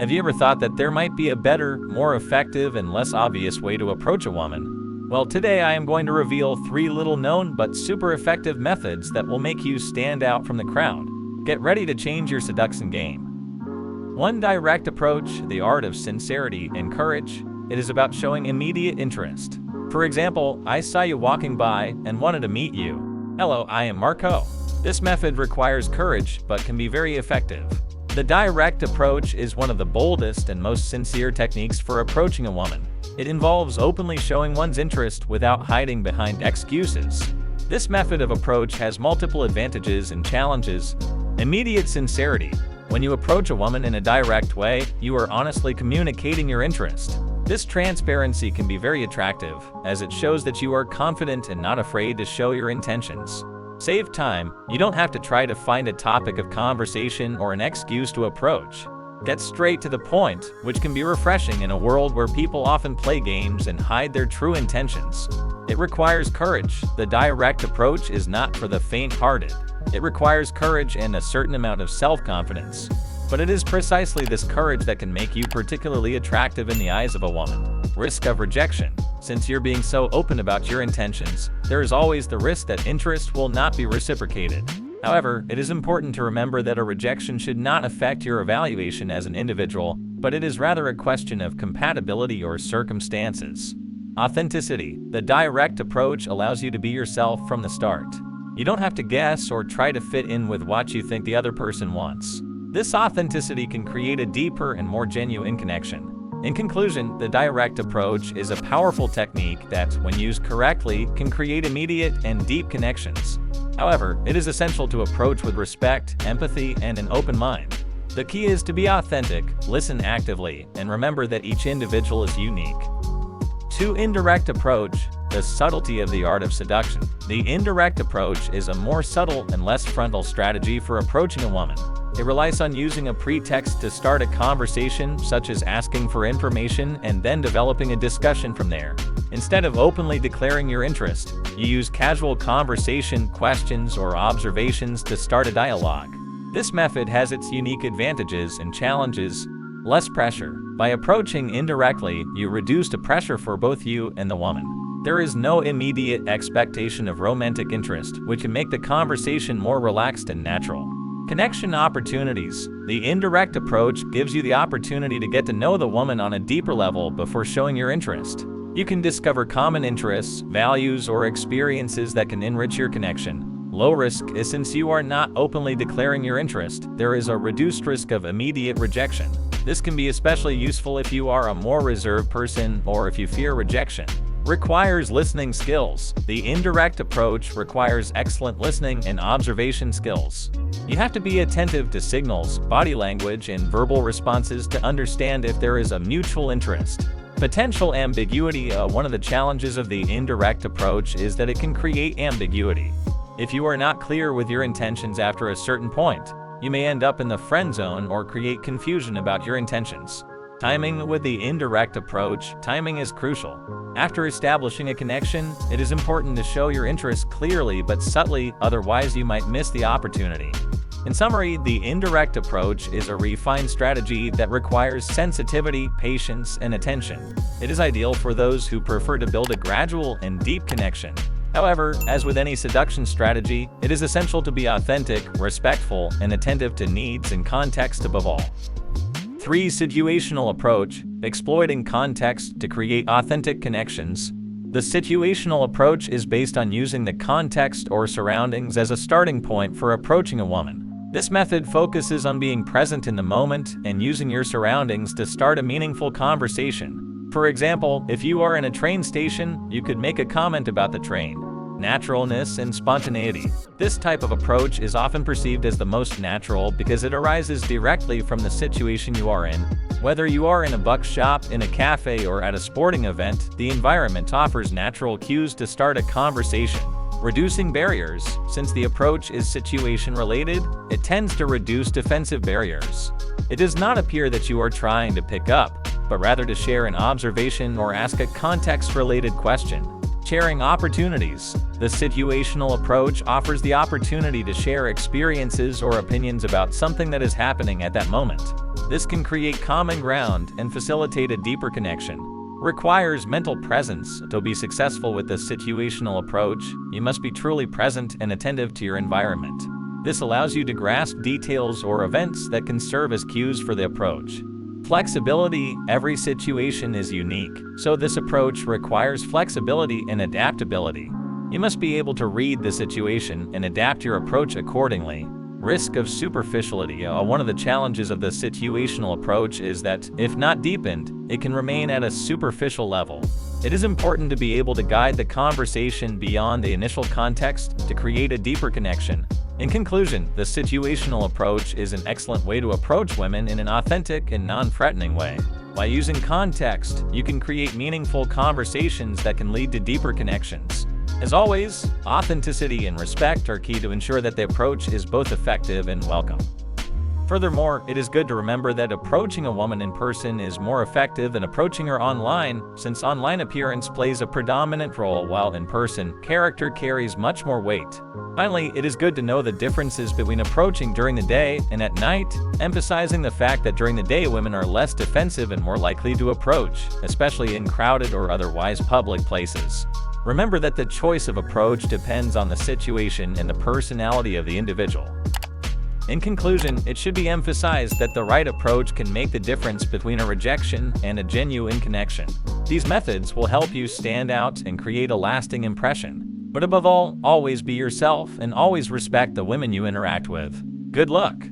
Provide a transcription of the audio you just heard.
Have you ever thought that there might be a better, more effective, and less obvious way to approach a woman? Well, today I am going to reveal 3 little-known but super effective methods that will make you stand out from the crowd. Get ready to change your seduction game. 1. Direct approach, the art of sincerity and courage. It is about showing immediate interest. For example, I saw you walking by and wanted to meet you. Hello, I am Marco. This method requires courage but can be very effective. The direct approach is one of the boldest and most sincere techniques for approaching a woman. It involves openly showing one's interest without hiding behind excuses. This method of approach has multiple advantages and challenges. Immediate sincerity. When you approach a woman in a direct way, you are honestly communicating your interest. This transparency can be very attractive, as it shows that you are confident and not afraid to show your intentions. Save time. You don't have to try to find a topic of conversation or an excuse to approach. Get straight to the point, which can be refreshing in a world where people often play games and hide their true intentions. It requires courage. The direct approach is not for the faint-hearted. It requires courage and a certain amount of self-confidence. But it is precisely this courage that can make you particularly attractive in the eyes of a woman. Risk of rejection. Since you're being so open about your intentions, there is always the risk that interest will not be reciprocated. However, it is important to remember that a rejection should not affect your evaluation as an individual, but it is rather a question of compatibility or circumstances. Authenticity. The direct approach allows you to be yourself from the start. You don't have to guess or try to fit in with what you think the other person wants. This authenticity can create a deeper and more genuine connection. In conclusion, the direct approach is a powerful technique that, when used correctly, can create immediate and deep connections. However, it is essential to approach with respect, empathy, and an open mind. The key is to be authentic, listen actively, and remember that each individual is unique. 2. Indirect approach, the subtlety of the art of seduction. The indirect approach is a more subtle and less frontal strategy for approaching a woman. It relies on using a pretext to start a conversation, such as asking for information and then developing a discussion from there. Instead of openly declaring your interest, you use casual conversation, questions, or observations to start a dialogue. This method has its unique advantages and challenges. Less pressure. By approaching indirectly, you reduce the pressure for both you and the woman. There is no immediate expectation of romantic interest, which can make the conversation more relaxed and natural. Connection opportunities. The indirect approach gives you the opportunity to get to know the woman on a deeper level before showing your interest. You can discover common interests, values, or experiences that can enrich your connection. Low risk is since you are not openly declaring your interest, there is a reduced risk of immediate rejection. This can be especially useful if you are a more reserved person or if you fear rejection. Requires listening skills. The indirect approach requires excellent listening and observation skills. You have to be attentive to signals, body language, and verbal responses to understand if there is a mutual interest. Potential ambiguity. One of the challenges of the indirect approach is that it can create ambiguity. If you are not clear with your intentions after a certain point, you may end up in the friend zone or create confusion about your intentions. Timing. With the indirect approach, timing is crucial. After establishing a connection, it is important to show your interest clearly but subtly, otherwise you might miss the opportunity. In summary, the indirect approach is a refined strategy that requires sensitivity, patience, and attention. It is ideal for those who prefer to build a gradual and deep connection. However, as with any seduction strategy, it is essential to be authentic, respectful, and attentive to needs and context above all. 3. Situational approach, exploiting context to create authentic connections. The situational approach is based on using the context or surroundings as a starting point for approaching a woman. This method focuses on being present in the moment and using your surroundings to start a meaningful conversation. For example, if you are in a train station, you could make a comment about the train. Naturalness and spontaneity. This type of approach is often perceived as the most natural because it arises directly from the situation you are in. Whether you are in a bookshop, in a cafe, or at a sporting event, the environment offers natural cues to start a conversation. Reducing barriers. Since the approach is situation-related, it tends to reduce defensive barriers. It does not appear that you are trying to pick up, but rather to share an observation or ask a context-related question. Sharing opportunities. The situational approach offers the opportunity to share experiences or opinions about something that is happening at that moment. This can create common ground and facilitate a deeper connection. Requires mental presence. To be successful with the situational approach, you must be truly present and attentive to your environment. This allows you to grasp details or events that can serve as cues for the approach. Flexibility. Every situation is unique, so this approach requires flexibility and adaptability. You must be able to read the situation and adapt your approach accordingly. Risk of superficiality. One of the challenges of the situational approach is that, if not deepened, it can remain at a superficial level. It is important to be able to guide the conversation beyond the initial context to create a deeper connection. In conclusion, the situational approach is an excellent way to approach women in an authentic and non-threatening way. By using context, you can create meaningful conversations that can lead to deeper connections. As always, authenticity and respect are key to ensure that the approach is both effective and welcome. Furthermore, it is good to remember that approaching a woman in person is more effective than approaching her online, since online appearance plays a predominant role while in person, character carries much more weight. Finally, it is good to know the differences between approaching during the day and at night, emphasizing the fact that during the day women are less defensive and more likely to approach, especially in crowded or otherwise public places. Remember that the choice of approach depends on the situation and the personality of the individual. In conclusion, it should be emphasized that the right approach can make the difference between a rejection and a genuine connection. These methods will help you stand out and create a lasting impression. But above all, always be yourself and always respect the women you interact with. Good luck!